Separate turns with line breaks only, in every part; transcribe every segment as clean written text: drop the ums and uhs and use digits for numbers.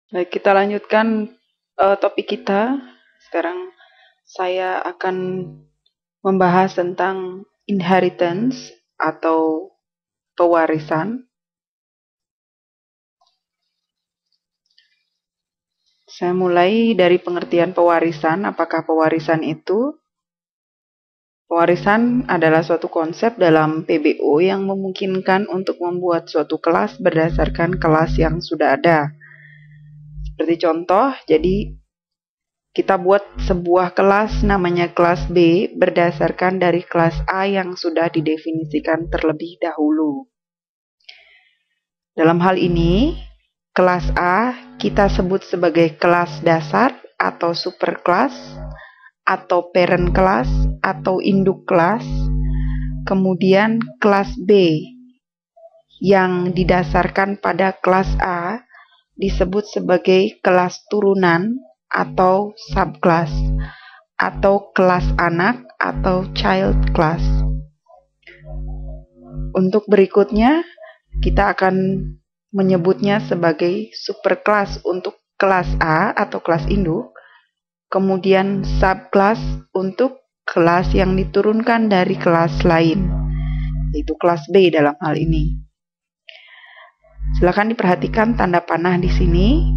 Baik, kita lanjutkan topik kita. Sekarang saya akan membahas tentang inheritance atau pewarisan. Saya mulai dari pengertian pewarisan. Apakah pewarisan itu? Pewarisan adalah suatu konsep dalam PBO yang memungkinkan untuk membuat suatu kelas berdasarkan kelas yang sudah ada. Seperti contoh, jadi kita buat sebuah kelas namanya kelas B berdasarkan dari kelas A yang sudah didefinisikan terlebih dahulu. Dalam hal ini, kelas A kita sebut sebagai kelas dasar atau superkelas, atau parent class atau induk kelas. Kemudian kelas B yang didasarkan pada kelas A disebut sebagai kelas turunan atau subclass atau kelas anak atau child class. Untuk berikutnya kita akan menyebutnya sebagai superclass untuk kelas A atau kelas induk. Kemudian subclass untuk kelas yang diturunkan dari kelas lain, yaitu kelas B dalam hal ini. Silakan diperhatikan tanda panah di sini.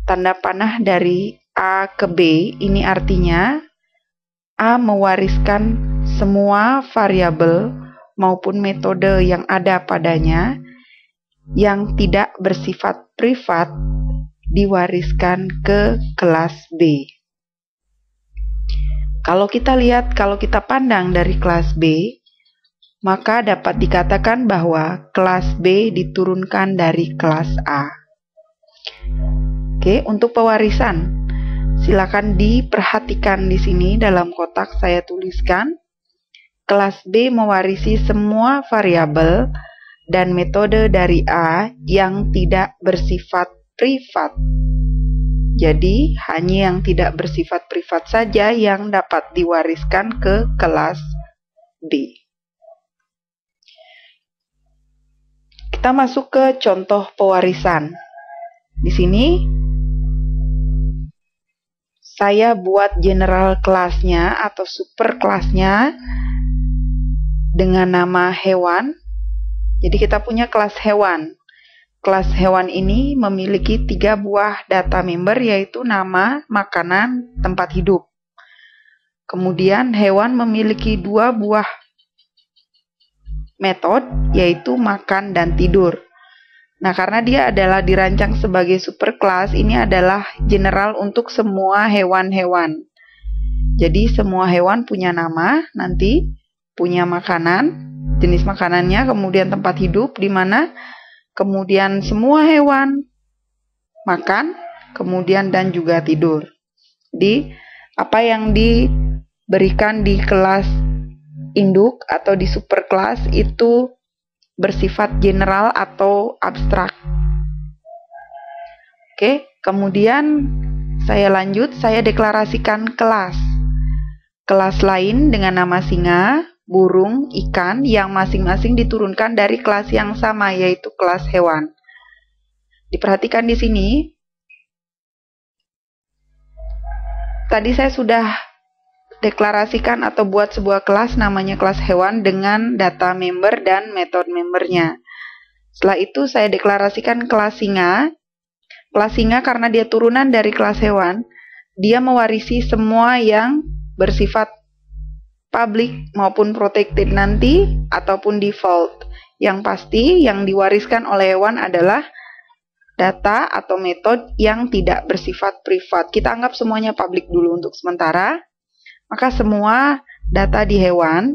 Tanda panah dari A ke B ini artinya A mewariskan semua variabel maupun metode yang ada padanya yang tidak bersifat privat diwariskan ke kelas B. Kalau kita pandang dari kelas B, maka dapat dikatakan bahwa kelas B diturunkan dari kelas A. Oke, untuk pewarisan, silakan diperhatikan di sini dalam kotak saya tuliskan. Kelas B mewarisi semua variabel dan metode dari A yang tidak bersifat privat. Jadi, hanya yang tidak bersifat privat saja yang dapat diwariskan ke kelas B. Kita masuk ke contoh pewarisan. Di sini, saya buat general kelasnya atau super kelasnya dengan nama hewan. Jadi, kita punya kelas hewan. Kelas hewan ini memiliki 3 buah data member, yaitu nama, makanan, tempat hidup. Kemudian hewan memiliki 2 buah metode, yaitu makan dan tidur. Nah, karena dia adalah dirancang sebagai superclass, ini adalah general untuk semua hewan-hewan. Jadi semua hewan punya nama, nanti punya makanan, jenis makanannya, kemudian tempat hidup di mana kemudian semua hewan makan, kemudian dan juga tidur. Jadi, apa yang diberikan di kelas induk atau di superclass itu bersifat general atau abstrak. Oke, kemudian saya lanjut, saya deklarasikan kelas. Kelas lain dengan nama singa, burung, ikan yang masing-masing diturunkan dari kelas yang sama, yaitu kelas hewan. Diperhatikan di sini. Tadi saya sudah deklarasikan atau buat sebuah kelas namanya kelas hewan dengan data member dan metode membernya. Setelah itu saya deklarasikan kelas singa. Kelas singa karena dia turunan dari kelas hewan, dia mewarisi semua yang bersifat public maupun protected nanti ataupun default. Yang pasti yang diwariskan oleh hewan adalah data atau metode yang tidak bersifat privat. Kita anggap semuanya public dulu untuk sementara. Maka semua data di hewan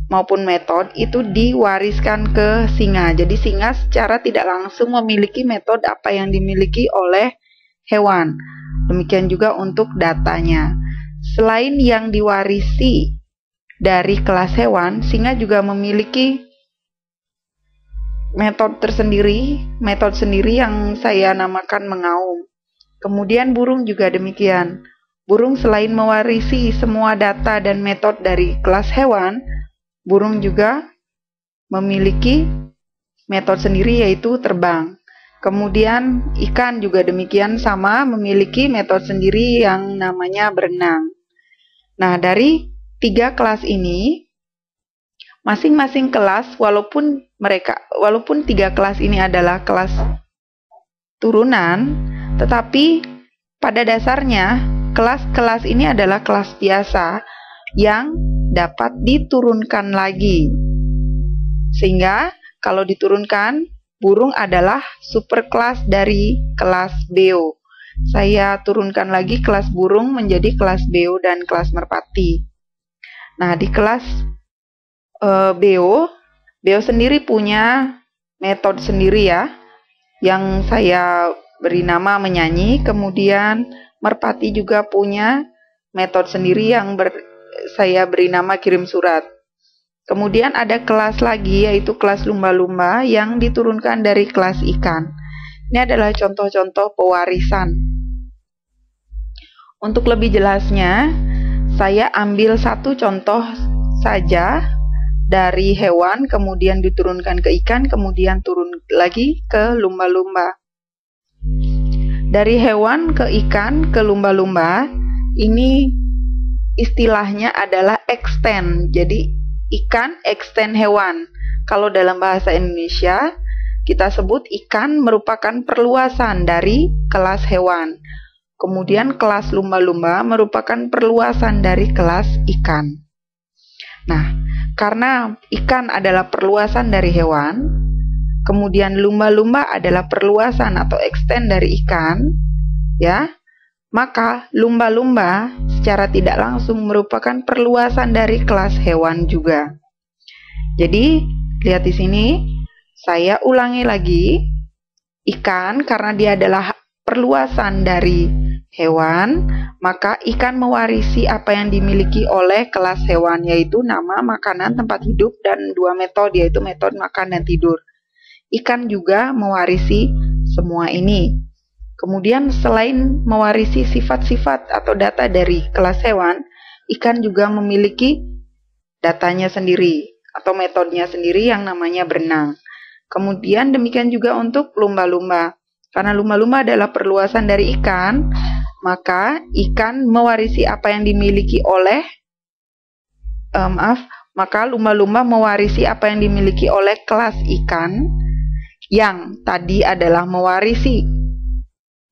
maupun metode itu diwariskan ke singa. Jadi singa secara tidak langsung memiliki metode apa yang dimiliki oleh hewan. Demikian juga untuk datanya. Selain yang diwarisi dari kelas hewan, singa juga memiliki metode sendiri yang saya namakan mengaum. Kemudian burung juga demikian. Burung selain mewarisi semua data dan metode dari kelas hewan, burung juga memiliki metode sendiri yaitu terbang. Kemudian ikan juga demikian sama, memiliki metode sendiri yang namanya berenang. Nah, dari 3 kelas ini, masing-masing kelas walaupun 3 kelas ini adalah kelas turunan, tetapi pada dasarnya kelas-kelas ini adalah kelas biasa yang dapat diturunkan lagi. Sehingga kalau diturunkan, burung adalah superkelas dari kelas beo. Saya turunkan lagi kelas burung menjadi kelas beo dan kelas merpati. Nah, di kelas beo sendiri punya metode sendiri ya, yang saya beri nama menyanyi. Kemudian merpati juga punya metode sendiri yang saya beri nama kirim surat. Kemudian ada kelas lagi, yaitu kelas lumba-lumba yang diturunkan dari kelas ikan. Ini adalah contoh-contoh pewarisan. Untuk lebih jelasnya, saya ambil satu contoh saja dari hewan, kemudian diturunkan ke ikan, kemudian turun lagi ke lumba-lumba. Dari hewan ke ikan ke lumba-lumba, ini istilahnya adalah extend. Jadi ikan extend hewan. Kalau dalam bahasa Indonesia, kita sebut ikan merupakan perluasan dari kelas hewan. Kemudian kelas lumba-lumba merupakan perluasan dari kelas ikan. Nah, karena ikan adalah perluasan dari hewan, kemudian lumba-lumba adalah perluasan atau extend dari ikan, ya, maka lumba-lumba secara tidak langsung merupakan perluasan dari kelas hewan juga. Jadi, lihat di sini, saya ulangi lagi. Ikan karena dia adalah perluasan dari hewan, maka ikan mewarisi apa yang dimiliki oleh kelas hewan, yaitu nama, makanan, tempat hidup, dan 2 metode, yaitu metode makan dan tidur. Ikan juga mewarisi semua ini. Kemudian selain mewarisi sifat-sifat atau data dari kelas hewan, ikan juga memiliki datanya sendiri atau metodenya sendiri yang namanya berenang. Kemudian demikian juga untuk lumba-lumba. Karena lumba-lumba adalah perluasan dari ikan, maka ikan mewarisi apa yang dimiliki oleh maka lumba-lumba mewarisi apa yang dimiliki oleh kelas ikan yang tadi adalah mewarisi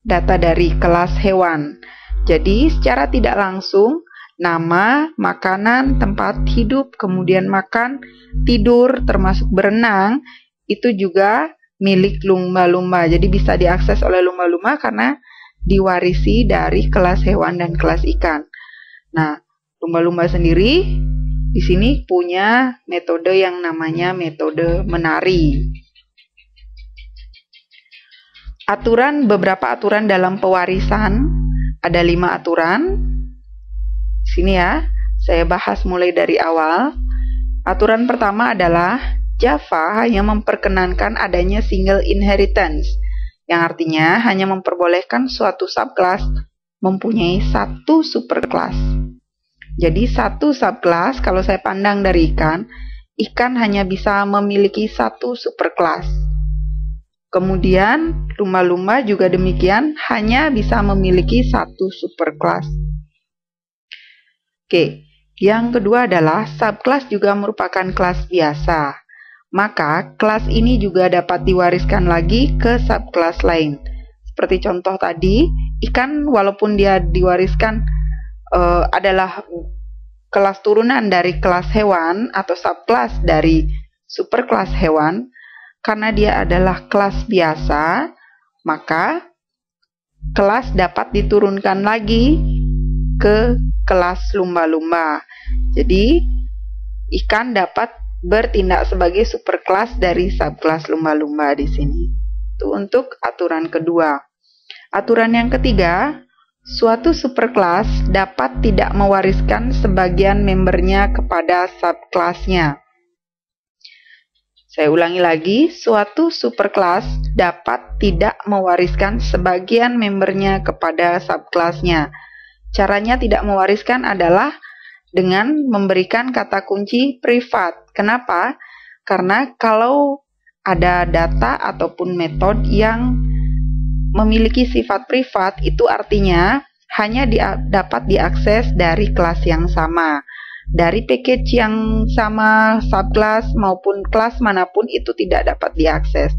data dari kelas hewan. Jadi secara tidak langsung nama, makanan, tempat hidup, kemudian makan, tidur, termasuk berenang, itu juga milik lumba-lumba. Jadi bisa diakses oleh lumba-lumba karena diwarisi dari kelas hewan dan kelas ikan. Nah, lumba-lumba sendiri di sini punya metode yang namanya metode menari. Beberapa aturan dalam pewarisan, ada 5 aturan. Sini ya, saya bahas mulai dari awal. Aturan pertama adalah Java hanya memperkenankan adanya single inheritance, yang artinya hanya memperbolehkan suatu subclass mempunyai satu superclass. Jadi satu subclass, kalau saya pandang dari ikan hanya bisa memiliki satu superclass. Kemudian lumba-lumba juga demikian, hanya bisa memiliki satu superclass. Oke, yang kedua adalah subclass juga merupakan kelas biasa. Maka kelas ini juga dapat diwariskan lagi ke subclass lain. Seperti contoh tadi, ikan walaupun dia diwariskan adalah kelas turunan dari kelas hewan atau subclass dari superclass hewan, karena dia adalah kelas biasa, maka kelas dapat diturunkan lagi ke kelas lumba-lumba. Jadi, ikan dapat bertindak sebagai superkelas dari subkelas lumba-lumba di sini. Itu untuk aturan kedua. Aturan yang ketiga, suatu superkelas dapat tidak mewariskan sebagian membernya kepada subkelasnya. Saya ulangi lagi, suatu superkelas dapat tidak mewariskan sebagian membernya kepada subkelasnya. Caranya tidak mewariskan adalah dengan memberikan kata kunci privat. Kenapa? Karena kalau ada data ataupun metode yang memiliki sifat privat itu artinya hanya dapat diakses dari kelas yang sama. Dari package yang sama, subclass maupun kelas manapun itu tidak dapat diakses.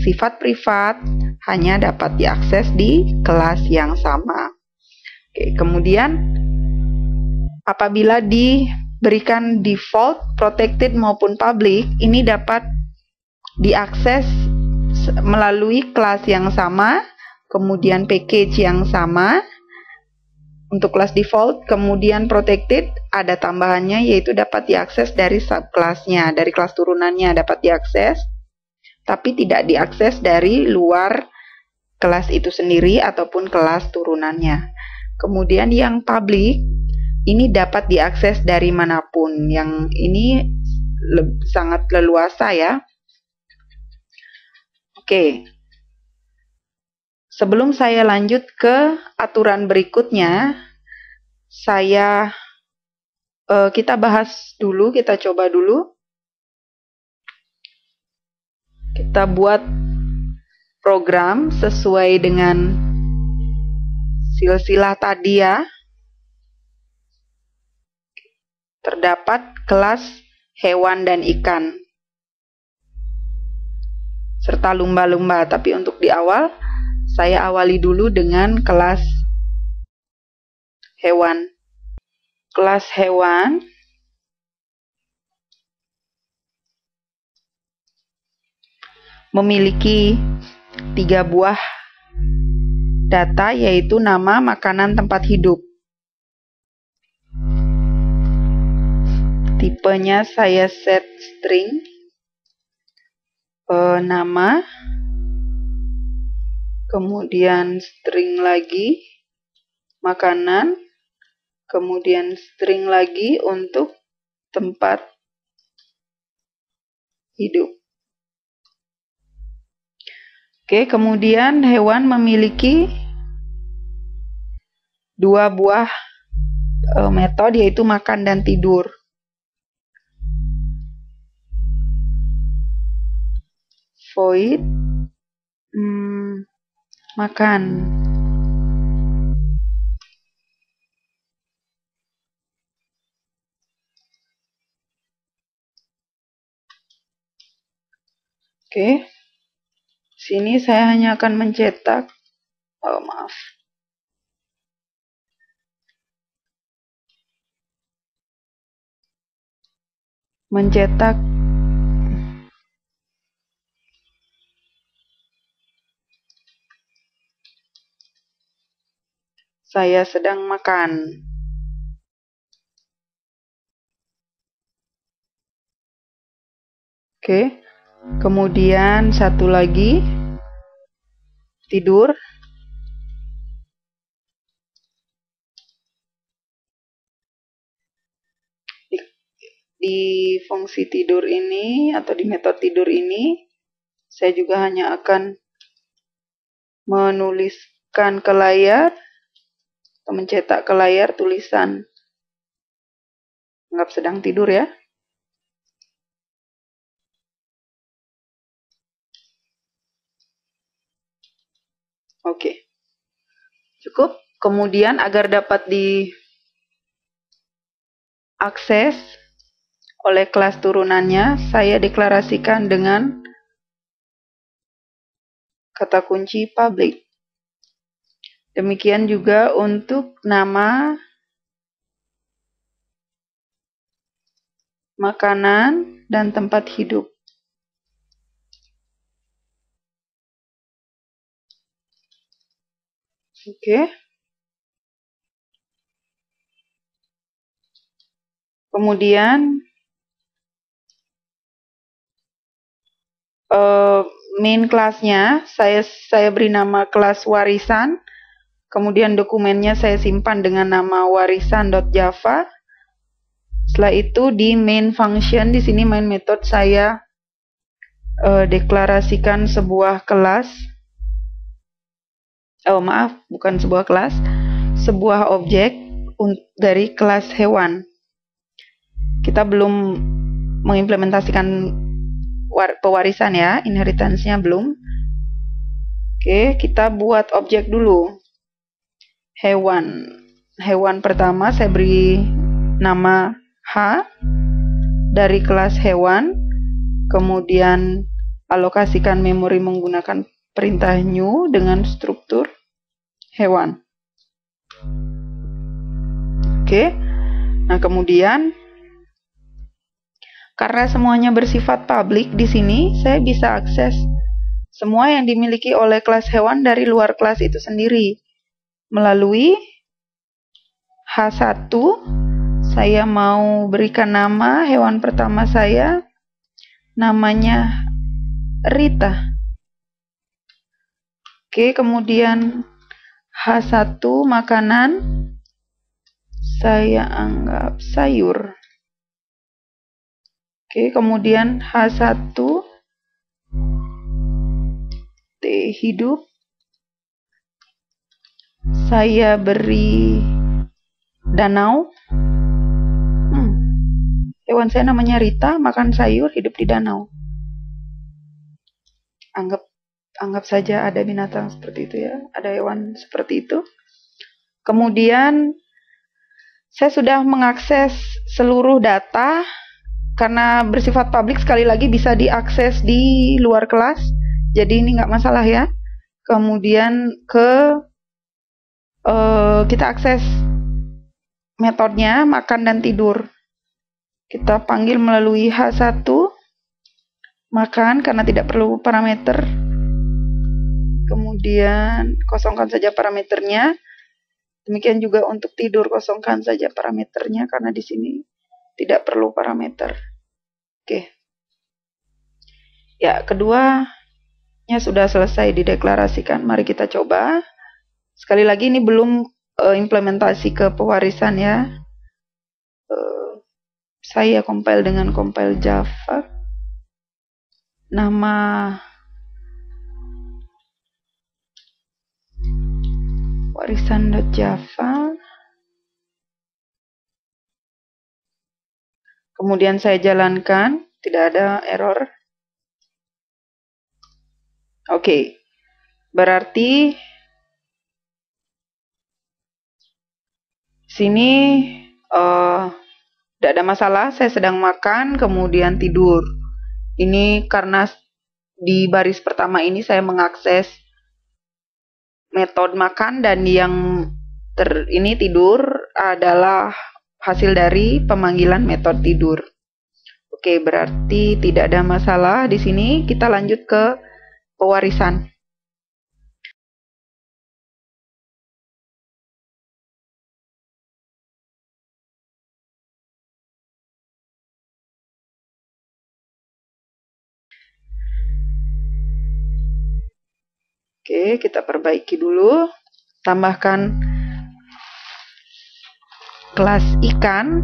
Sifat privat hanya dapat diakses di kelas yang sama. Oke, kemudian apabila diberikan default, protected maupun public, ini dapat diakses melalui kelas yang sama, kemudian package yang sama. Untuk kelas default, kemudian protected, ada tambahannya yaitu dapat diakses dari subclassnya, dari kelas turunannya dapat diakses, tapi tidak diakses dari luar kelas itu sendiri ataupun kelas turunannya. Kemudian yang public, ini dapat diakses dari manapun. Yang ini sangat leluasa ya. Oke. Sebelum saya lanjut ke aturan berikutnya, kita bahas dulu, kita coba dulu. Kita buat program sesuai dengan silsilah tadi ya. Terdapat kelas hewan dan ikan, serta lumba-lumba. Tapi untuk di awal, saya awali dulu dengan kelas hewan. Kelas hewan memiliki 3 buah data, yaitu nama, makanan, tempat hidup. Tipenya saya set string, nama, kemudian string lagi makanan, kemudian string lagi untuk tempat hidup. Oke, kemudian hewan memiliki 2 buah metode, yaitu makan dan tidur. Void makan. Oke. Sini saya hanya akan mencetak mencetak saya sedang makan. Oke. Kemudian satu lagi tidur. Di fungsi tidur ini atau di metode tidur ini, saya juga hanya akan menuliskan ke layar atau mencetak ke layar tulisan anggap sedang tidur ya. Oke. Cukup. Kemudian agar dapat diakses oleh kelas turunannya, saya deklarasikan dengan kata kunci public. Demikian juga untuk nama, makanan, dan tempat hidup. Oke. Kemudian main kelasnya saya beri nama kelas warisan. Kemudian dokumennya saya simpan dengan nama warisan.java. Setelah itu di main function, di sini main method, saya deklarasikan sebuah kelas. Bukan sebuah kelas, sebuah objek dari kelas hewan. Kita belum mengimplementasikan pewarisan ya, inheritance-nya belum. Oke, kita buat objek dulu. Hewan. Hewan pertama saya beri nama H dari kelas hewan. Kemudian alokasikan memori menggunakan perintah new dengan struktur hewan. Oke. Nah, kemudian karena semuanya bersifat public di sini, saya bisa akses semua yang dimiliki oleh kelas hewan dari luar kelas itu sendiri. Melalui H1, saya mau berikan nama hewan pertama saya, namanya Rita. Oke, kemudian H1 makanan, saya anggap sayur. Oke, kemudian H1 T hidup, saya beri danau. Hewan saya namanya Rita, makan sayur, hidup di danau. Anggap saja ada binatang seperti itu ya, ada hewan seperti itu. Kemudian saya sudah mengakses seluruh data karena bersifat publik, sekali lagi bisa diakses di luar kelas. Jadi ini nggak masalah ya. Kemudian kita akses metodenya makan dan tidur. Kita panggil melalui H1 makan karena tidak perlu parameter. Kemudian kosongkan saja parameternya. Demikian juga untuk tidur, kosongkan saja parameternya karena di sini tidak perlu parameter. Oke. Ya, keduanya sudah selesai dideklarasikan. Mari kita coba. Sekali lagi ini belum implementasi ke pewarisan ya. Saya compile dengan compile Java. Nama warisan.java. Kemudian saya jalankan, tidak ada error. Oke, berarti sini tidak ada masalah. Saya sedang makan, kemudian tidur. Ini karena di baris pertama ini saya mengakses metode makan, dan yang ini tidur adalah hasil dari pemanggilan metode tidur. Oke, berarti tidak ada masalah di sini. Kita lanjut ke pewarisan. Oke, kita perbaiki dulu. Tambahkan kelas ikan.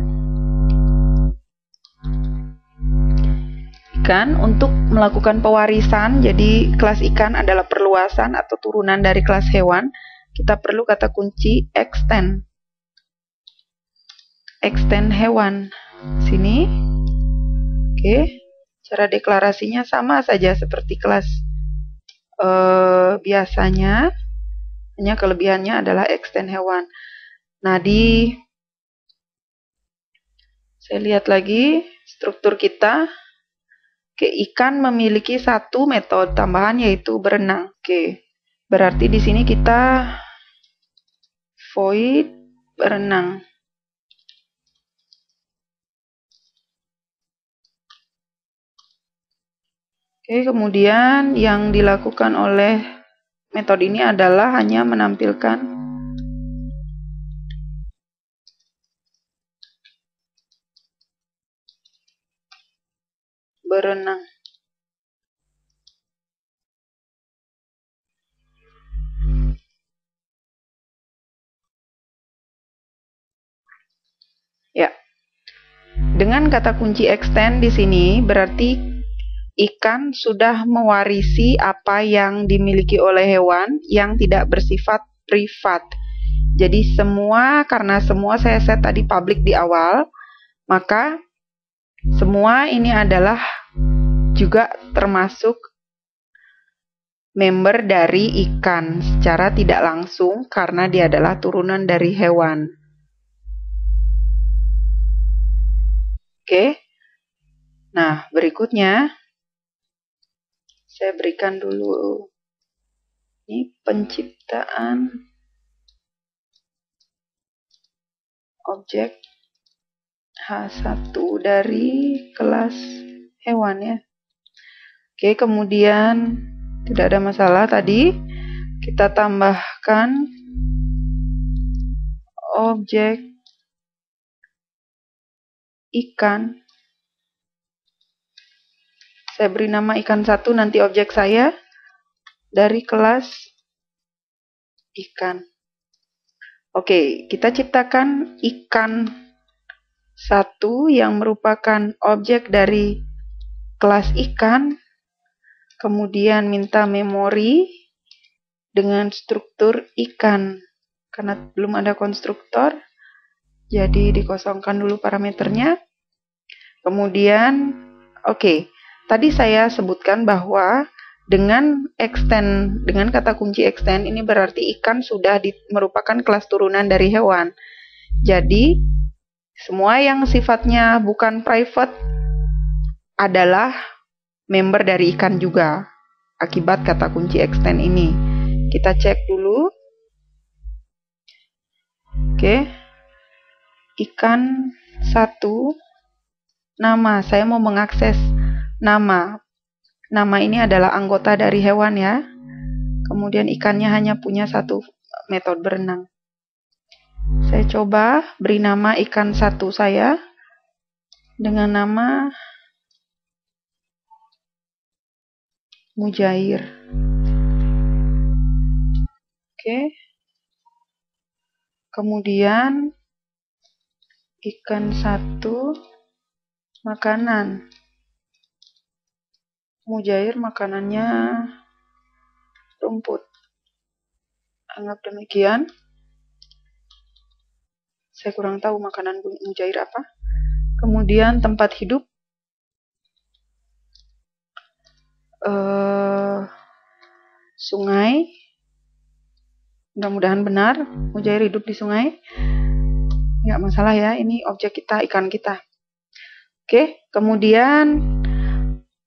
Ikan untuk melakukan pewarisan. Jadi kelas ikan adalah perluasan atau turunan dari kelas hewan. Kita perlu kata kunci extend. Extend hewan. Sini. Oke. Cara deklarasinya sama saja seperti kelas biasanya, hanya kelebihannya adalah extend hewan. Nah, saya lihat lagi struktur kita. Oke, ikan memiliki satu metode tambahan yaitu berenang. Oke, berarti di sini kita void berenang. Oke, kemudian yang dilakukan oleh metode ini adalah hanya menampilkan berenang. Ya. Dengan kata kunci extend di sini berarti ikan sudah mewarisi apa yang dimiliki oleh hewan yang tidak bersifat privat. Jadi karena semua saya set tadi public di awal, maka semua ini adalah juga termasuk member dari ikan secara tidak langsung karena dia adalah turunan dari hewan. Oke. Nah, berikutnya saya berikan dulu ini penciptaan objek H1 dari kelas hewan ya. Oke, kemudian tidak ada masalah tadi. Kita tambahkan objek ikan. Saya beri nama ikan 1, nanti objek saya dari kelas ikan. Oke, kita ciptakan ikan 1 yang merupakan objek dari kelas ikan. Kemudian minta memori dengan struktur ikan. Karena belum ada konstruktor, jadi dikosongkan dulu parameternya. Kemudian, oke, tadi saya sebutkan bahwa dengan kata kunci extend ini berarti ikan sudah merupakan kelas turunan dari hewan. Jadi, semua yang sifatnya bukan private adalah member dari ikan juga akibat kata kunci extend ini. Kita cek dulu. Oke. Ikan 1 nama. Saya mau mengakses nama. Nama ini adalah anggota dari hewan ya. Kemudian ikannya hanya punya 1 metode berenang. Saya coba beri nama ikan 1 saya dengan nama Mujair. Oke. Kemudian ikan 1 makanan. Mujair makanannya rumput. Anggap demikian. Saya kurang tahu makanan Mujair apa. Kemudian tempat hidup. Sungai. Mudah-mudahan benar. Mujair hidup di sungai. Nggak masalah ya. Ini objek kita, ikan kita. Oke. Kemudian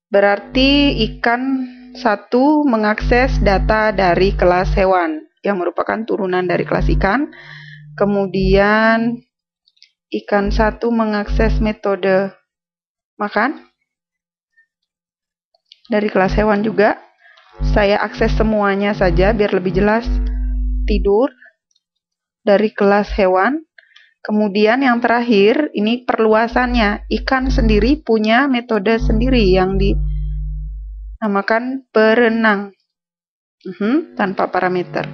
berarti ikan 1 mengakses data dari kelas hewan yang merupakan turunan dari kelas ikan. Kemudian ikan 1 mengakses metode makan dari kelas hewan juga. Saya akses semuanya saja biar lebih jelas. Tidur dari kelas hewan. Kemudian yang terakhir, ini perluasannya. Ikan sendiri punya metode sendiri yang dinamakan berenang. Tanpa parameter.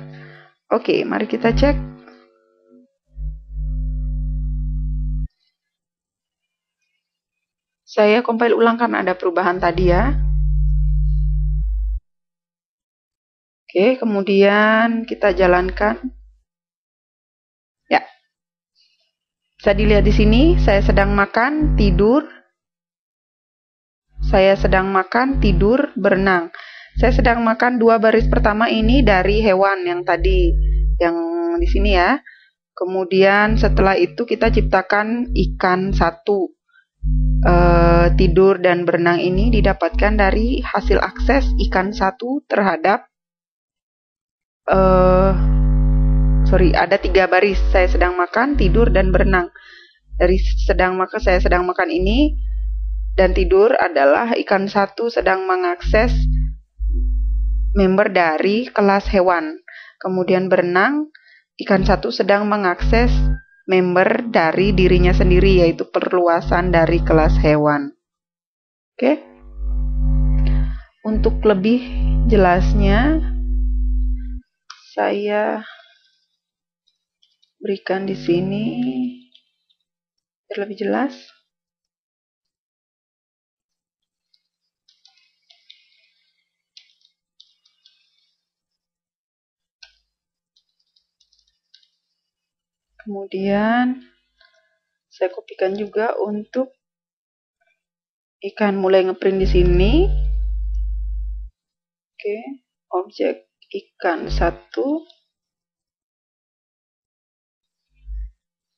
Oke, mari kita cek. Saya compile ulang karena ada perubahan tadi ya. Oke, kemudian kita jalankan. Ya. Bisa dilihat di sini, saya sedang makan, tidur. Saya sedang makan, tidur, berenang. Saya sedang makan 2 baris pertama ini dari hewan yang tadi, yang di sini ya. Kemudian setelah itu kita ciptakan ikan 1. Tidur dan berenang ini didapatkan dari hasil akses ikan 1 terhadap ada 3 baris. Saya sedang makan, tidur, dan berenang. Dari saya sedang makan ini dan tidur adalah ikan 1 sedang mengakses member dari kelas hewan. Kemudian berenang, ikan 1 sedang mengakses member dari dirinya sendiri, yaitu perluasan dari kelas hewan. Oke. Untuk lebih jelasnya, saya berikan di sini biar lebih jelas. Kemudian saya kopikan juga untuk ikan, mulai ngeprint di sini. Oke, objek ikan 1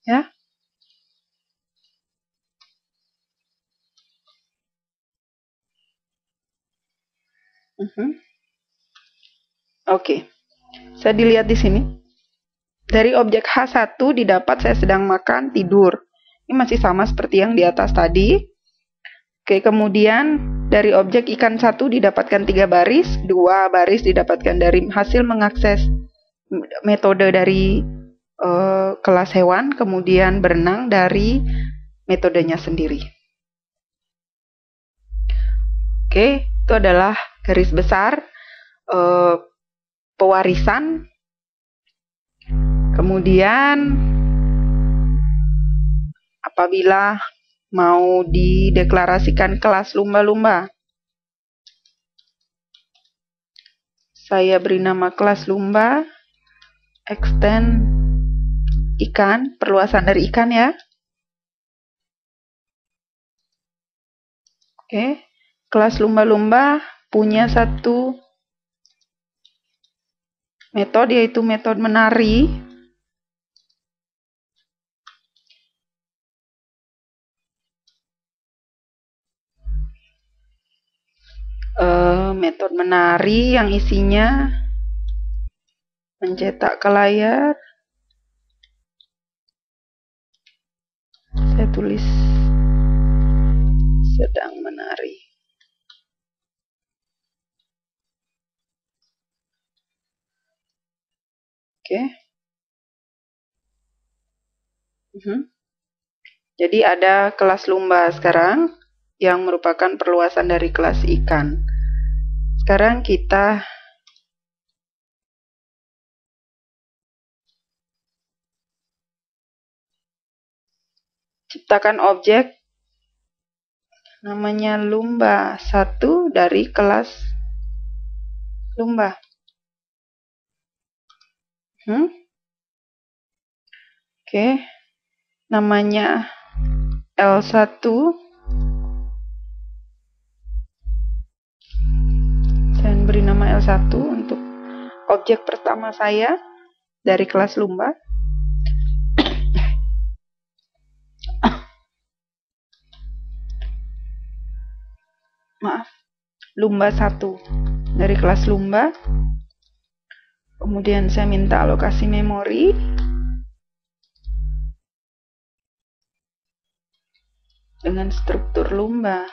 ya. Oke. Saya dilihat di sini. Dari objek H1 didapat saya sedang makan, tidur. Ini masih sama seperti yang di atas tadi. Oke, kemudian dari objek ikan 1 didapatkan 3 baris, 2 baris didapatkan dari hasil mengakses metode dari kelas hewan, kemudian berenang dari metodenya sendiri. Oke, itu adalah garis besar pewarisan. Kemudian apabila mau dideklarasikan kelas lumba-lumba, saya beri nama kelas lumba, extend ikan, perluasan dari ikan ya. Oke, kelas lumba-lumba punya satu metode, yaitu metode menari. Metode menari yang isinya mencetak ke layar. Saya tulis sedang menari. Oke. Jadi ada kelas lumba sekarang yang merupakan perluasan dari kelas ikan. Sekarang kita ciptakan objek namanya lumba 1 dari kelas lumba. Oke, namanya L1. Saya beri nama L1 untuk objek pertama saya dari kelas lumba. Maaf, lumba 1 dari kelas lumba. Kemudian saya minta alokasi memori. Dengan struktur lumba.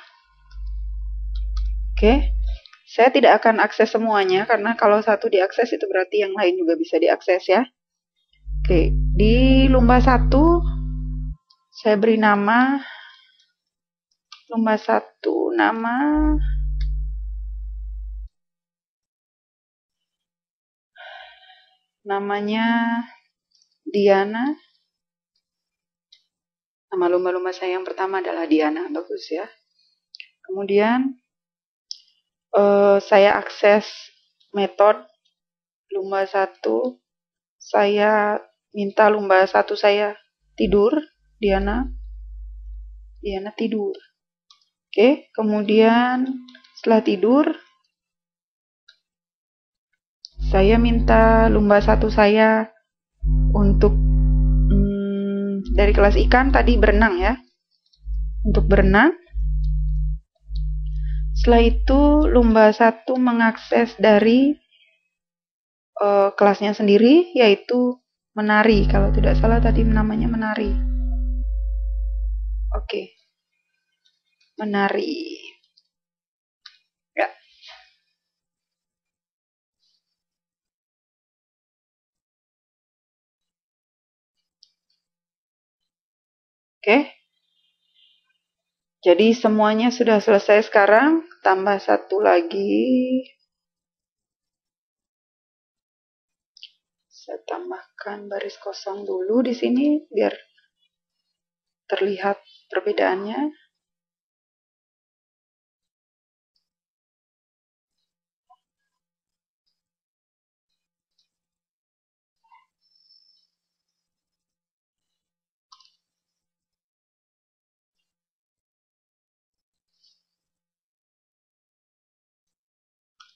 Oke, saya tidak akan akses semuanya karena kalau satu diakses itu berarti yang lain juga bisa diakses ya. Oke, di lumba 1 saya beri nama lumba 1, namanya Diana. Nama lumba-lumba saya yang pertama adalah Diana, bagus ya. Kemudian saya akses metode lumba 1. Saya minta lumba 1 saya tidur, Diana tidur. Oke, kemudian setelah tidur, saya minta lumba 1 saya untuk dari kelas ikan tadi berenang ya. Untuk berenang. Setelah itu lumba 1 mengakses dari kelasnya sendiri, yaitu menari. Kalau tidak salah tadi namanya menari. Oke. Menari. Ya. Oke. Jadi semuanya sudah selesai sekarang, tambah satu lagi. Saya tambahkan baris kosong dulu di sini biar terlihat perbedaannya.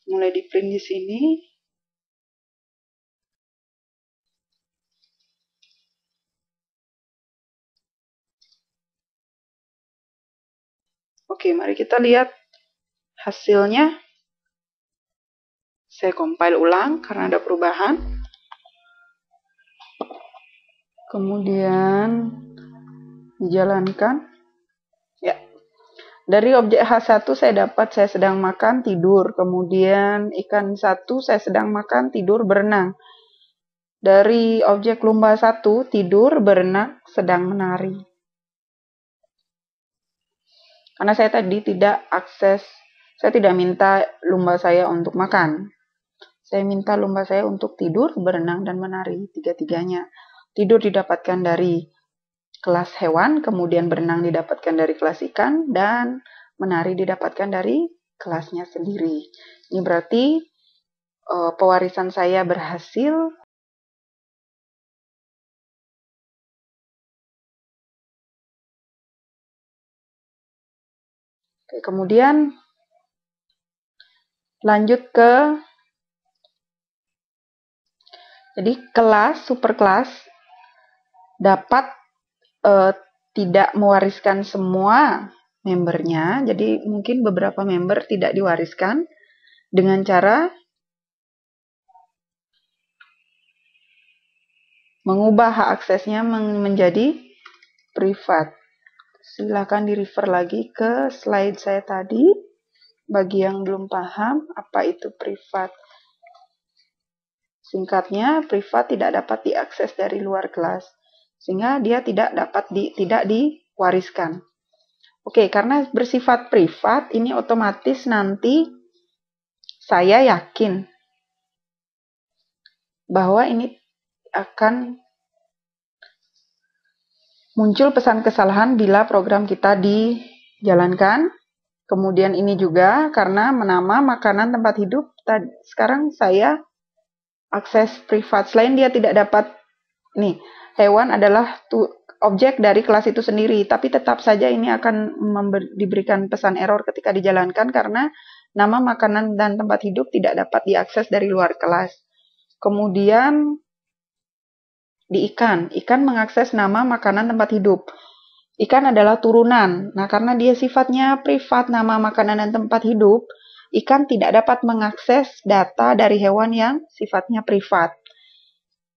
Mulai di print di sini. Oke, mari kita lihat hasilnya. Saya compile ulang karena ada perubahan. Kemudian dijalankan. Ya. Dari objek H1 saya sedang makan, tidur. Kemudian ikan 1 saya sedang makan, tidur, berenang. Dari objek lumba 1, tidur, berenang, sedang menari. Karena saya tadi saya tidak minta lumba saya untuk makan. Saya minta lumba saya untuk tidur, berenang, dan menari, tiga-tiganya. Tidur didapatkan dari kelas hewan, kemudian berenang didapatkan dari kelas ikan, dan menari didapatkan dari kelasnya sendiri. Ini berarti pewarisan saya berhasil. Oke, kemudian lanjut ke jadi kelas, superkelas dapat tidak mewariskan semua membernya. Jadi mungkin beberapa member tidak diwariskan dengan cara mengubah hak aksesnya menjadi privat. Silakan di-refer lagi ke slide saya tadi. Bagi yang belum paham apa itu privat. Singkatnya, privat tidak dapat diakses dari luar kelas, sehingga dia tidak diwariskan. Oke, karena bersifat privat, ini otomatis nanti saya yakin bahwa ini akan muncul pesan kesalahan bila program kita dijalankan. Kemudian ini juga karena nama, makanan, tempat hidup, sekarang saya akses privat. Selain dia tidak dapat, hewan adalah objek dari kelas itu sendiri, tapi tetap saja ini akan diberikan pesan error ketika dijalankan karena nama, makanan, dan tempat hidup tidak dapat diakses dari luar kelas. Kemudian di ikan mengakses nama, makanan, tempat hidup. Ikan adalah turunan. Nah, karena dia sifatnya privat, nama, makanan, dan tempat hidup, ikan tidak dapat mengakses data dari hewan yang sifatnya privat.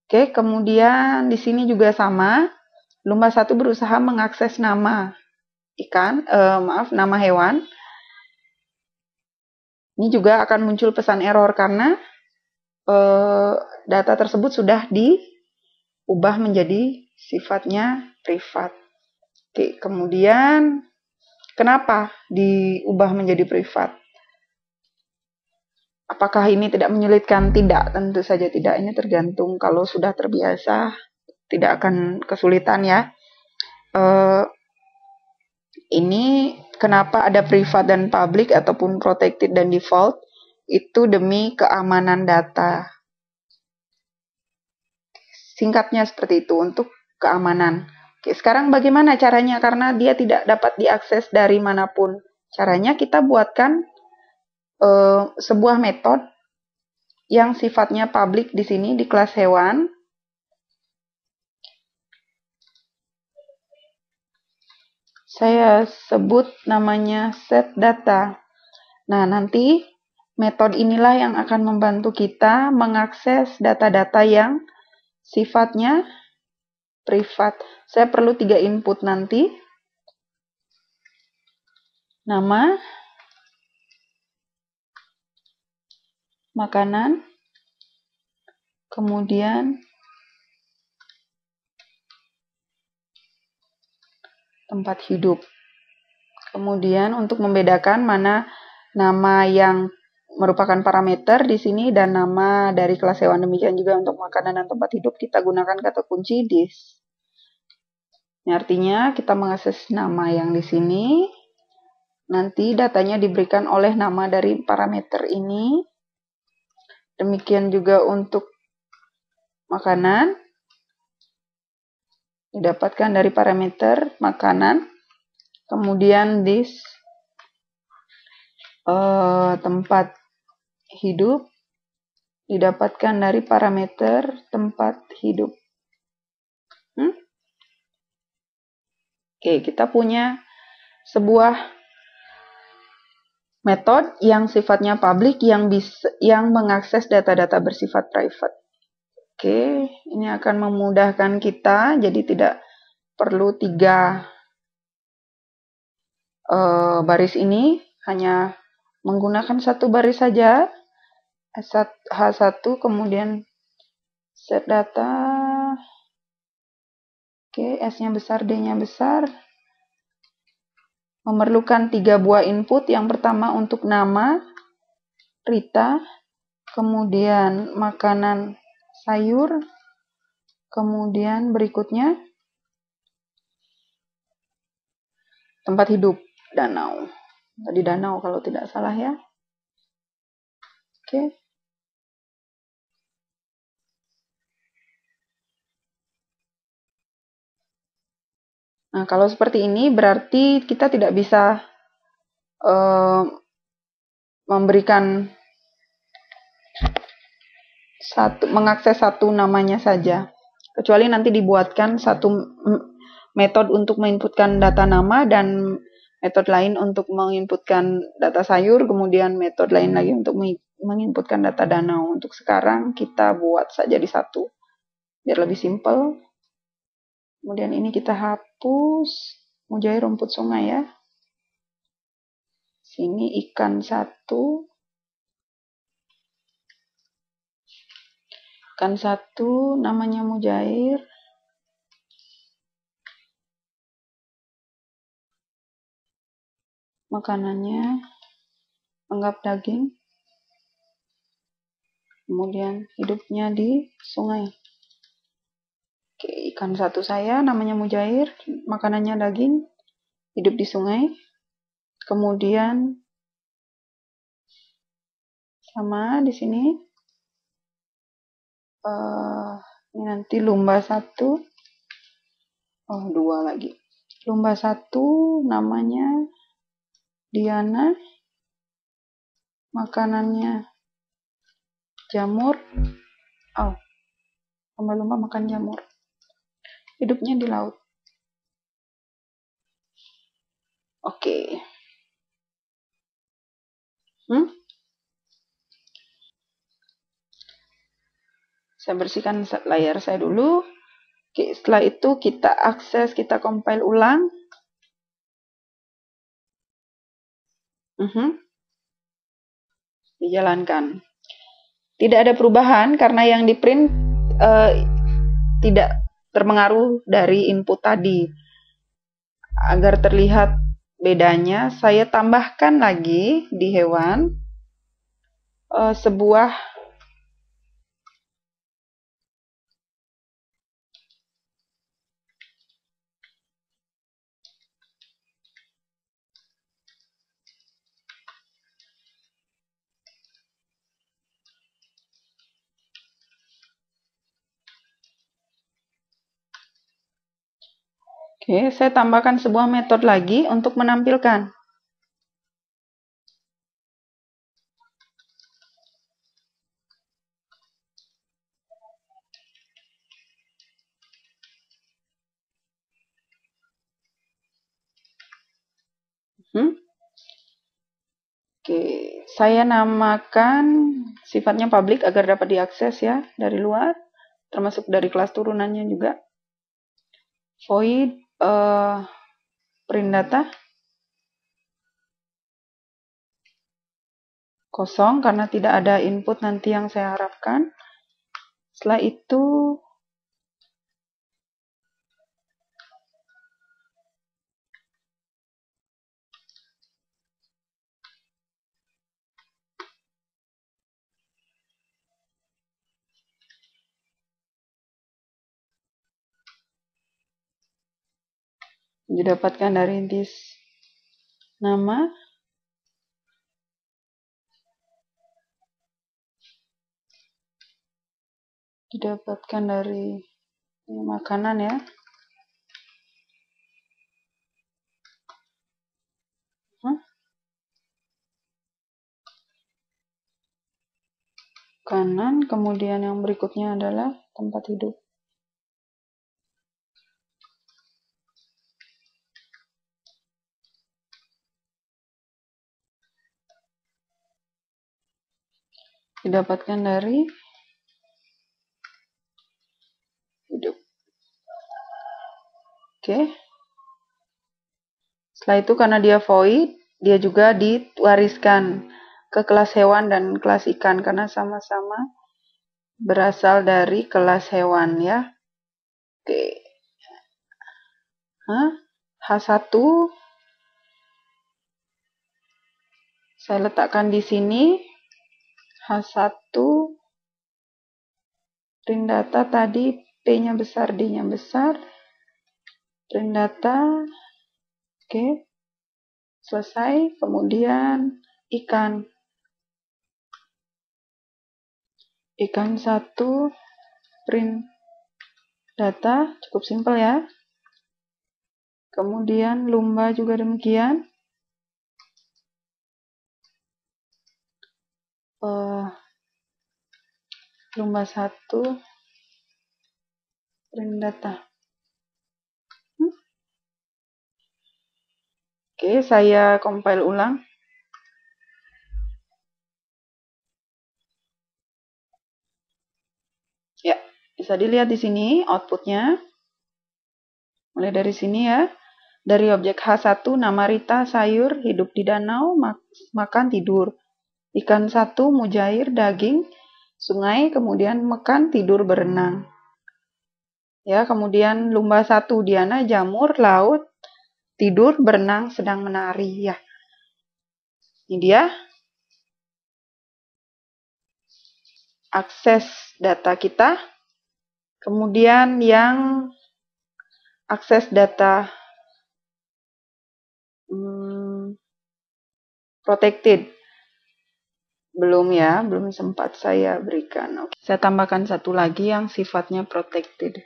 Oke, kemudian di sini juga sama. Lumba 1 berusaha mengakses nama nama hewan. Ini juga akan muncul pesan error karena data tersebut sudah diubah menjadi sifatnya privat. Oke, kemudian kenapa diubah menjadi privat? Apakah ini tidak menyulitkan? Tidak, tentu saja tidak. Ini tergantung, kalau sudah terbiasa tidak akan kesulitan ya. Ini kenapa ada privat dan public ataupun protected dan default? Itu demi keamanan data. Singkatnya seperti itu, untuk keamanan. Oke, sekarang bagaimana caranya? Karena dia tidak dapat diakses dari manapun. Caranya kita buatkan sebuah metode yang sifatnya public di sini di kelas hewan. Saya sebut namanya set data. Nah, nanti metode inilah yang akan membantu kita mengakses data-data yang sifatnya privat. Saya perlu 3 input nanti. Nama, makanan, kemudian tempat hidup. Kemudian untuk membedakan mana nama yang merupakan parameter di sini dan nama dari kelas hewan, demikian juga untuk makanan dan tempat hidup kita gunakan kata kunci this. Ini artinya kita mengakses nama yang di sini. Nanti datanya diberikan oleh nama dari parameter ini. Demikian juga untuk makanan. Didapatkan dari parameter makanan. Kemudian this tempat hidup didapatkan dari parameter tempat hidup. Oke, kita punya sebuah metode yang sifatnya public yang mengakses data-data bersifat private. Oke, ini akan memudahkan kita, jadi tidak perlu 3 baris ini, hanya menggunakan 1 baris saja, H1, kemudian set data, oke, S-nya besar, D-nya besar, memerlukan 3 buah input, yang pertama untuk nama, Rita, kemudian makanan sayur, kemudian berikutnya tempat hidup, danau. Tadi danau kalau tidak salah ya. Oke. Nah, kalau seperti ini berarti kita tidak bisa memberikan mengakses satu namanya saja. Kecuali nanti dibuatkan satu metode untuk menginputkan data nama dan metode lain untuk menginputkan data sayur, kemudian metode lain lagi untuk menginputkan data danau. Untuk sekarang kita buat saja di satu, biar lebih simpel. Kemudian ini kita hapus, Mujair rumput sungai ya. Sini ikan 1. Ikan 1 namanya Mujair. Makanannya anggap daging. Kemudian hidupnya di sungai. Oke, ikan 1 saya namanya Mujair, makanannya daging, hidup di sungai. Kemudian sama di sini. Ini nanti lumba 1. Oh, 2 lagi. Lumba 1 namanya Diana. Makanannya jamur. Oh, lumba-lumba makan jamur. Hidupnya di laut. Oke. Saya bersihkan layar saya dulu. Oke, setelah itu kita akses, kita compile ulang. Dijalankan. Tidak ada perubahan karena yang di print tidak terpengaruh dari input tadi. Agar terlihat bedanya, saya tambahkan lagi di hewan sebuah Oke, saya tambahkan sebuah metode lagi untuk menampilkan. Oke, saya namakan sifatnya public agar dapat diakses ya dari luar, termasuk dari kelas turunannya juga. Void print data kosong karena tidak ada input nanti yang saya harapkan. Setelah itu didapatkan dari this nama, didapatkan dari makanan ya. kanan, kemudian yang berikutnya adalah tempat hidup. Didapatkan dari hidup. Oke. Setelah itu karena dia void, dia juga diwariskan ke kelas hewan dan kelas ikan karena sama-sama berasal dari kelas hewan ya. Oke. H1 saya letakkan di sini. H1 print data tadi P-nya besar, D-nya besar. Print data. Oke. Selesai. Kemudian ikan. Ikan 1 print data, cukup simpel ya. Kemudian lumba juga demikian. Lumba 1 print data. Oke, saya compile ulang. Ya, bisa dilihat di sini outputnya. Mulai dari sini ya. Dari objek H1, nama Rita, sayur, hidup di danau, makan, tidur. Ikan 1, mujair, daging, sungai, kemudian makan, tidur, berenang. Ya, kemudian lumba 1, Diana, jamur, laut, tidur, berenang, sedang menari. Ya, ini dia. Akses data kita. Kemudian yang akses data protected. Belum ya, belum sempat saya berikan. Oke. Saya tambahkan satu lagi yang sifatnya protected.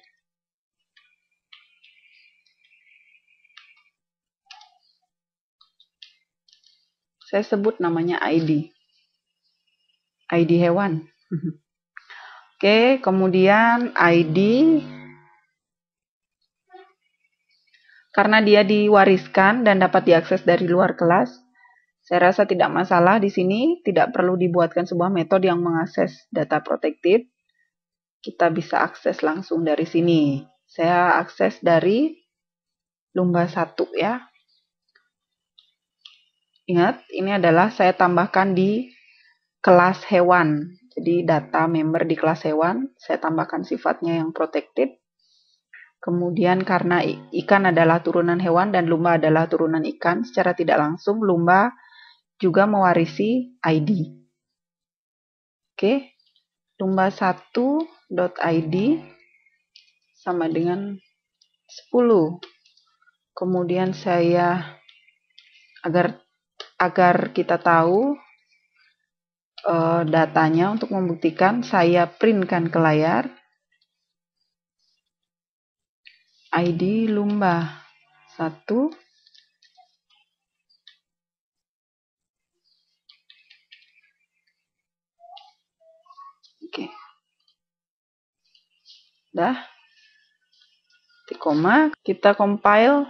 Saya sebut namanya ID. ID hewan. Oke, kemudian ID. Karena dia diwariskan dan dapat diakses dari luar kelas, saya rasa tidak masalah di sini, tidak perlu dibuatkan sebuah metode yang mengakses data protected. Kita bisa akses langsung dari sini. Saya akses dari lumba 1 ya. Ingat, ini adalah saya tambahkan di kelas hewan. Jadi data member di kelas hewan, saya tambahkan sifatnya yang protected. Kemudian karena ikan adalah turunan hewan dan lumba adalah turunan ikan, secara tidak langsung lumba juga mewarisi ID. Oke, lumba 1.id sama dengan 10. Kemudian saya agar kita tahu datanya, untuk membuktikan saya printkan ke layar ID lumba 1. Oke. Dah. Titik koma, kita compile.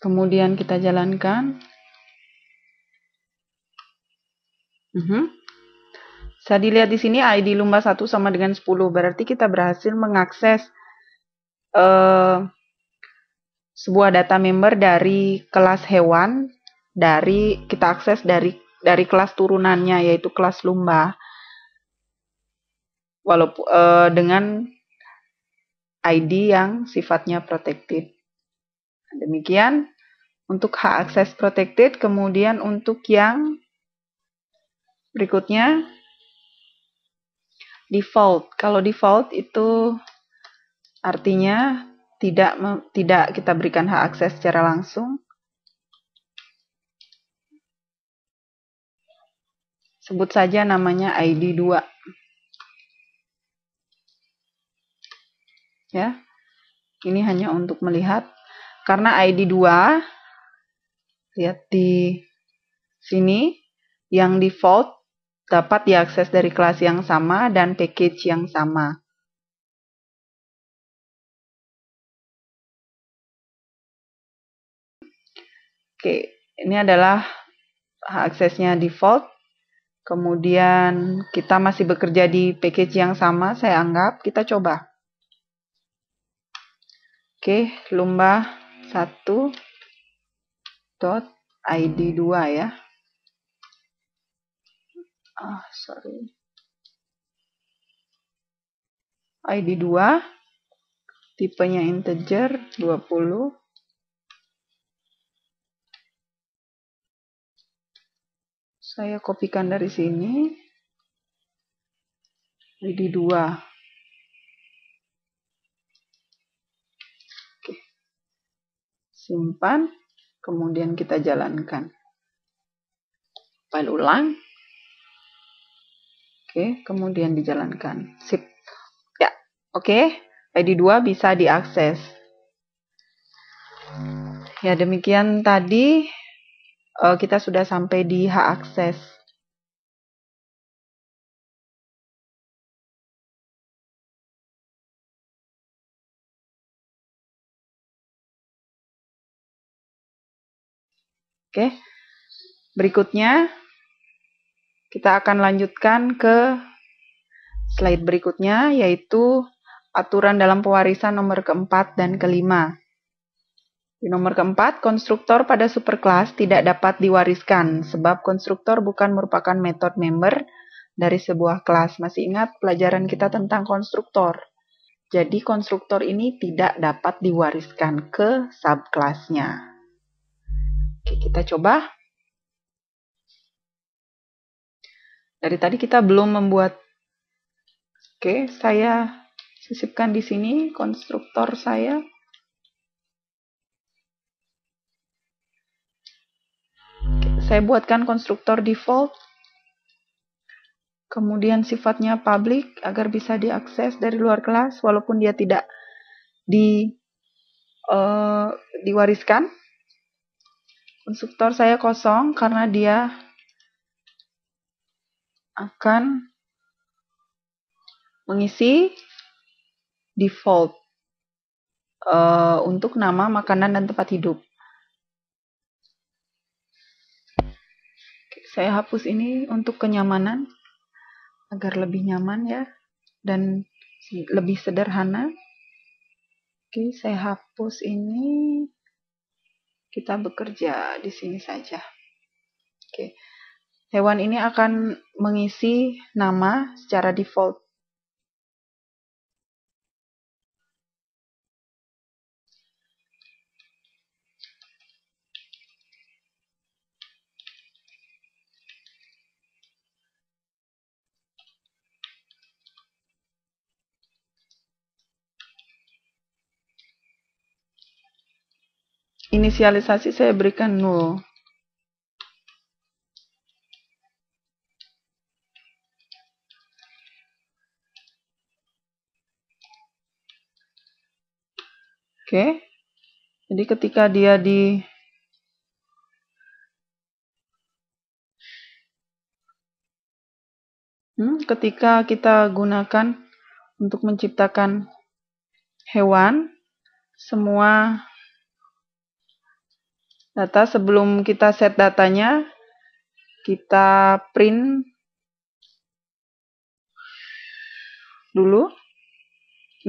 Kemudian kita jalankan. Bisa dilihat di sini ID lumba 1 sama dengan 10. Berarti kita berhasil mengakses sebuah data member dari kelas hewan, kita akses dari kelas turunannya, yaitu kelas lumba. Walaupun dengan ID yang sifatnya protected. Demikian untuk hak akses protected. Kemudian untuk yang berikutnya, default. Kalau default itu artinya tidak kita berikan hak akses secara langsung. Sebut saja namanya ID 2. Ya. Ini hanya untuk melihat. Karena ID 2, lihat di sini, yang default dapat diakses dari kelas yang sama dan package yang sama. Oke, ini adalah aksesnya default. Kemudian kita masih bekerja di package yang sama, saya anggap. Kita coba. Oke, lumba 1.id2 ya. Sorry. ID 2, tipenya integer 20. Saya kopikan dari sini. ID 2. Oke. Simpan, kemudian kita jalankan. File ulang. Oke, kemudian dijalankan. Sip. Ya, oke. ID 2 bisa diakses. Ya, demikian tadi kita sudah sampai di hak akses. Oke. Berikutnya kita akan lanjutkan ke slide berikutnya, yaitu aturan dalam pewarisan nomor keempat dan kelima. Di nomor keempat, konstruktor pada superkelas tidak dapat diwariskan, sebab konstruktor bukan merupakan metode member dari sebuah kelas. Masih ingat pelajaran kita tentang konstruktor? Jadi konstruktor ini tidak dapat diwariskan ke subkelasnya. Oke, kita coba. Dari tadi kita belum membuat. Oke, saya sisipkan di sini konstruktor saya. Saya buatkan konstruktor default. Kemudian sifatnya public agar bisa diakses dari luar kelas walaupun dia tidak diwariskan. Konstruktor saya kosong karena dia akan mengisi default untuk nama, makanan, dan tempat hidup. Saya hapus ini untuk kenyamanan agar lebih nyaman ya dan lebih sederhana. Oke, saya hapus ini. Kita bekerja di sini saja. Oke. Hewan ini akan mengisi nama secara default. Inisialisasi saya berikan 0. Oke. Jadi ketika dia ketika kita gunakan untuk menciptakan hewan, semua data sebelum kita set datanya, kita print dulu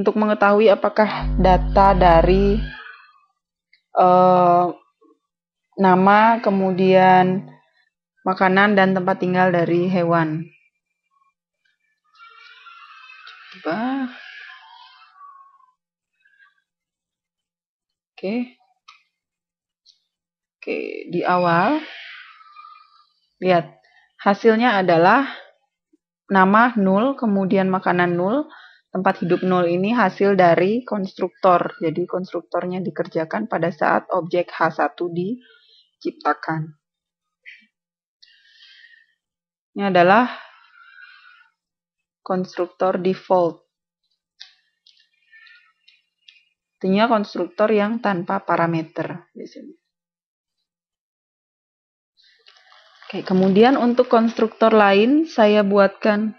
untuk mengetahui apakah data dari nama, kemudian makanan, dan tempat tinggal dari hewan. Coba. Oke, di awal, lihat, hasilnya adalah nama 0, kemudian makanan 0, tempat hidup 0 ini hasil dari konstruktor. Jadi konstruktornya dikerjakan pada saat objek H1 diciptakan. Ini adalah konstruktor default. Artinya konstruktor yang tanpa parameter di sini. Oke, kemudian untuk konstruktor lain saya buatkan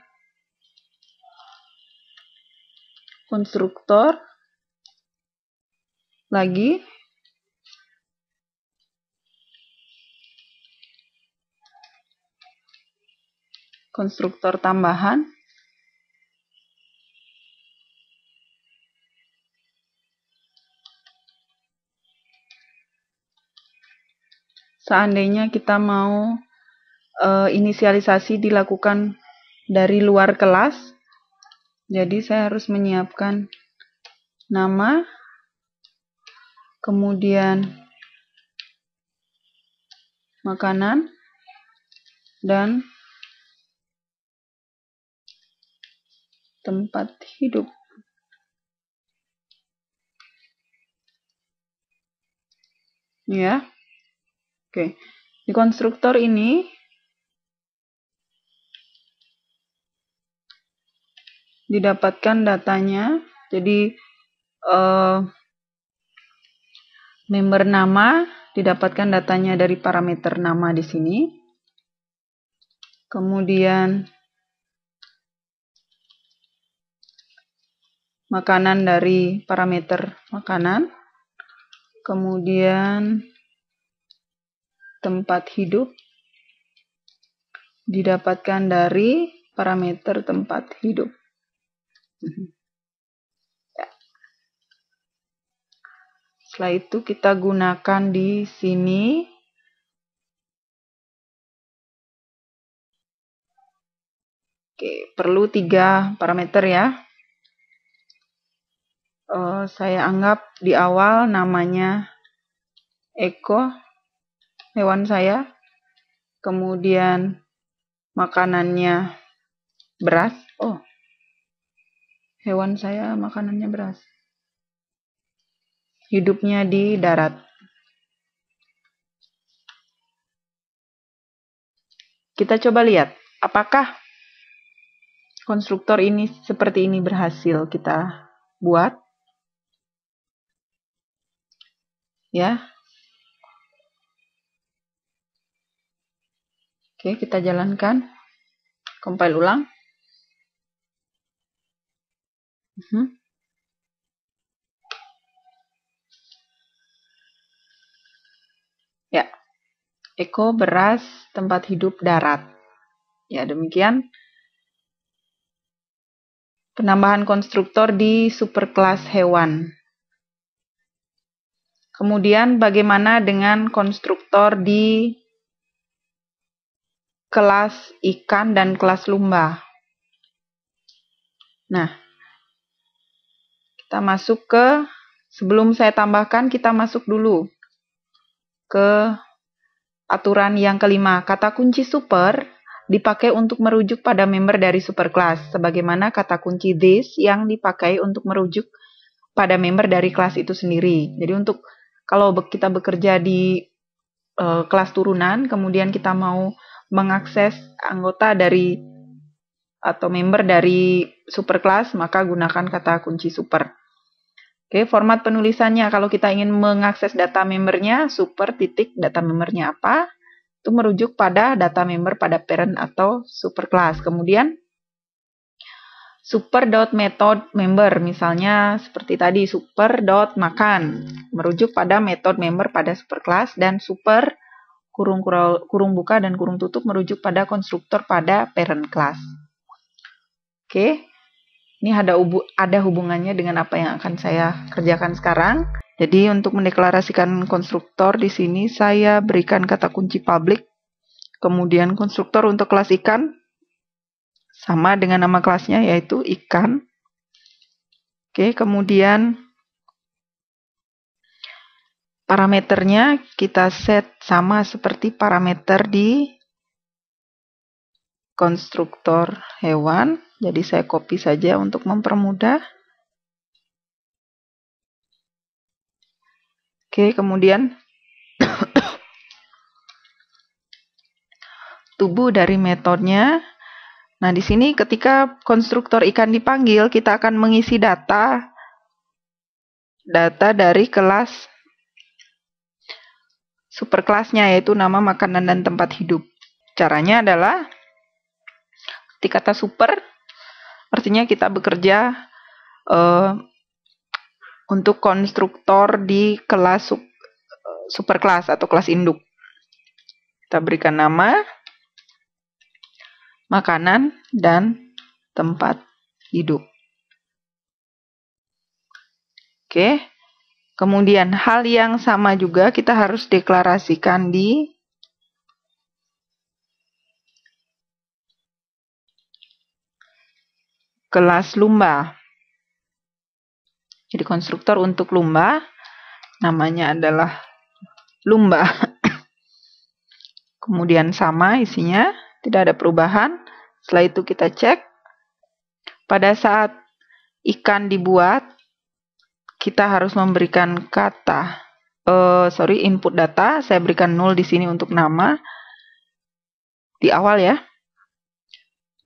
konstruktor lagi. Konstruktor tambahan. Seandainya kita mau inisialisasi dilakukan dari luar kelas, jadi saya harus menyiapkan nama, kemudian makanan, dan tempat hidup. Ya. Oke. Di konstruktor ini didapatkan datanya. Jadi member nama didapatkan datanya dari parameter nama di sini. Kemudian makanan dari parameter makanan. Kemudian tempat hidup didapatkan dari parameter tempat hidup. Ya. Setelah itu kita gunakan di sini. Oke, perlu 3 parameter ya. Saya anggap di awal namanya Eko, hewan saya. Kemudian makanannya beras. Oh, hewan saya makanannya beras. Hidupnya di darat. Kita coba lihat, apakah konstruktor ini seperti ini berhasil kita buat. Ya. Oke, kita jalankan. Compile ulang. Ya. Eko, beras, tempat hidup, darat. Ya, demikian penambahan konstruktor di superkelas hewan. Kemudian bagaimana dengan konstruktor di kelas ikan dan kelas lumba? Nah, kita masuk ke, sebelum saya tambahkan, kita masuk dulu ke aturan yang kelima. Kata kunci super dipakai untuk merujuk pada member dari superclass, sebagaimana kata kunci this yang dipakai untuk merujuk pada member dari kelas itu sendiri. Jadi untuk kalau kita bekerja di kelas turunan, kemudian kita mau mengakses anggota dari atau member dari superclass, maka gunakan kata kunci super. Oke, format penulisannya kalau kita ingin mengakses data membernya, super titik data membernya apa, itu merujuk pada data member pada parent atau superclass. Kemudian super.method member, misalnya seperti tadi super.makan, merujuk pada method member pada superclass, dan super kurung buka dan kurung tutup merujuk pada konstruktor pada parent class. Oke, ini ada hubungannya dengan apa yang akan saya kerjakan sekarang. Jadi untuk mendeklarasikan konstruktor di sini saya berikan kata kunci public, kemudian konstruktor untuk kelas ikan sama dengan nama kelasnya yaitu ikan. Oke, kemudian parameternya kita set sama seperti parameter di konstruktor hewan. Jadi saya copy saja untuk mempermudah. Oke, kemudian tubuh dari metodenya. Nah, di sini ketika konstruktor ikan dipanggil, kita akan mengisi data data dari kelas superkelasnya, yaitu nama, makanan, dan tempat hidup. Caranya adalah di kata super, artinya kita bekerja untuk konstruktor di kelas superkelas atau kelas induk. Kita berikan nama, makanan, dan tempat hidup. Oke. Kemudian hal yang sama juga kita harus deklarasikan di kelas lumba. Jadi konstruktor untuk lumba namanya adalah lumba. Kemudian sama isinya, tidak ada perubahan. Setelah itu kita cek. Pada saat ikan dibuat, kita harus memberikan input data. Saya berikan 0 di sini untuk nama. Di awal ya.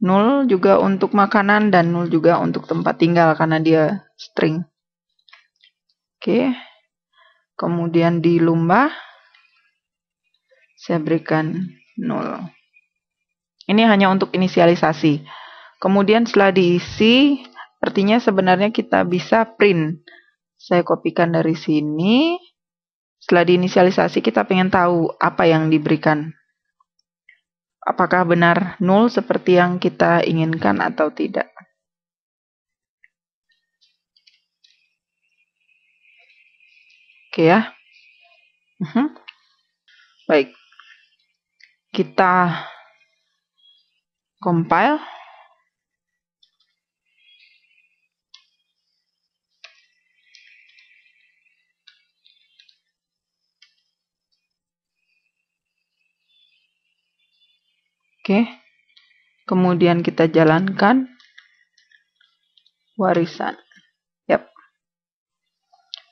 0 juga untuk makanan dan 0 juga untuk tempat tinggal karena dia string. Oke. Kemudian di lumba saya berikan 0. Ini hanya untuk inisialisasi. Kemudian setelah diisi, artinya sebenarnya kita bisa print. Saya kopikan dari sini. Setelah diinisialisasi kita pengen tahu apa yang diberikan. Apakah benar 0 seperti yang kita inginkan atau tidak. Oke ya. Baik. Kita compile. Oke. Kemudian kita jalankan warisan. Yap.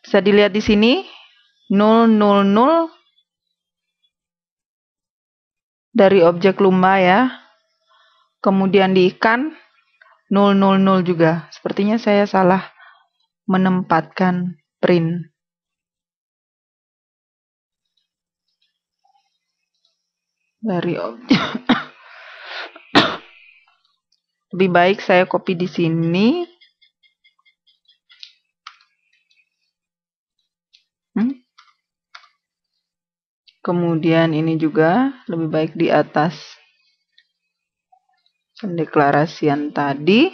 Bisa dilihat di sini 000 dari objek lumba ya. Kemudian di ikan 000 juga. Sepertinya saya salah menempatkan print. Dari objek. Lebih baik saya copy di sini. Kemudian ini juga lebih baik di atas pendeklarasian tadi.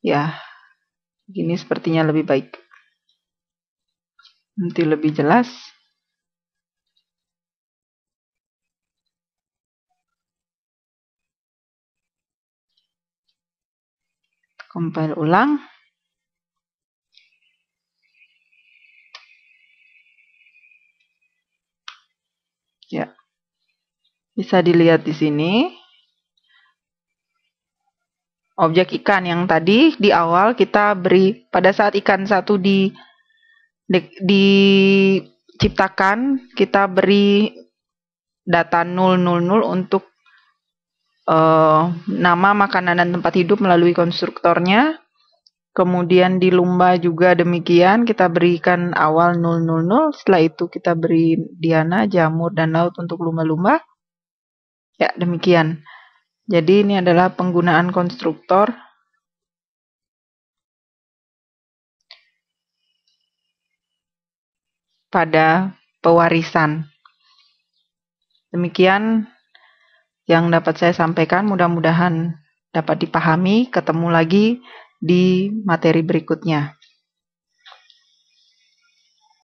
Ya, gini sepertinya lebih baik. Nanti lebih jelas. Compile ulang. Ya. Bisa dilihat di sini. Objek ikan yang tadi di awal kita beri pada saat ikan satu diciptakan, kita beri data 000 untuk nama, makanan, dan tempat hidup melalui konstruktornya. Kemudian di lumba juga demikian, kita berikan awal 000, setelah itu kita beri Diana, jamur, dan laut untuk lumba-lumba. Ya, demikian. Jadi ini adalah penggunaan konstruktor pada pewarisan. Demikian yang dapat saya sampaikan, mudah-mudahan dapat dipahami. Ketemu lagi di materi berikutnya.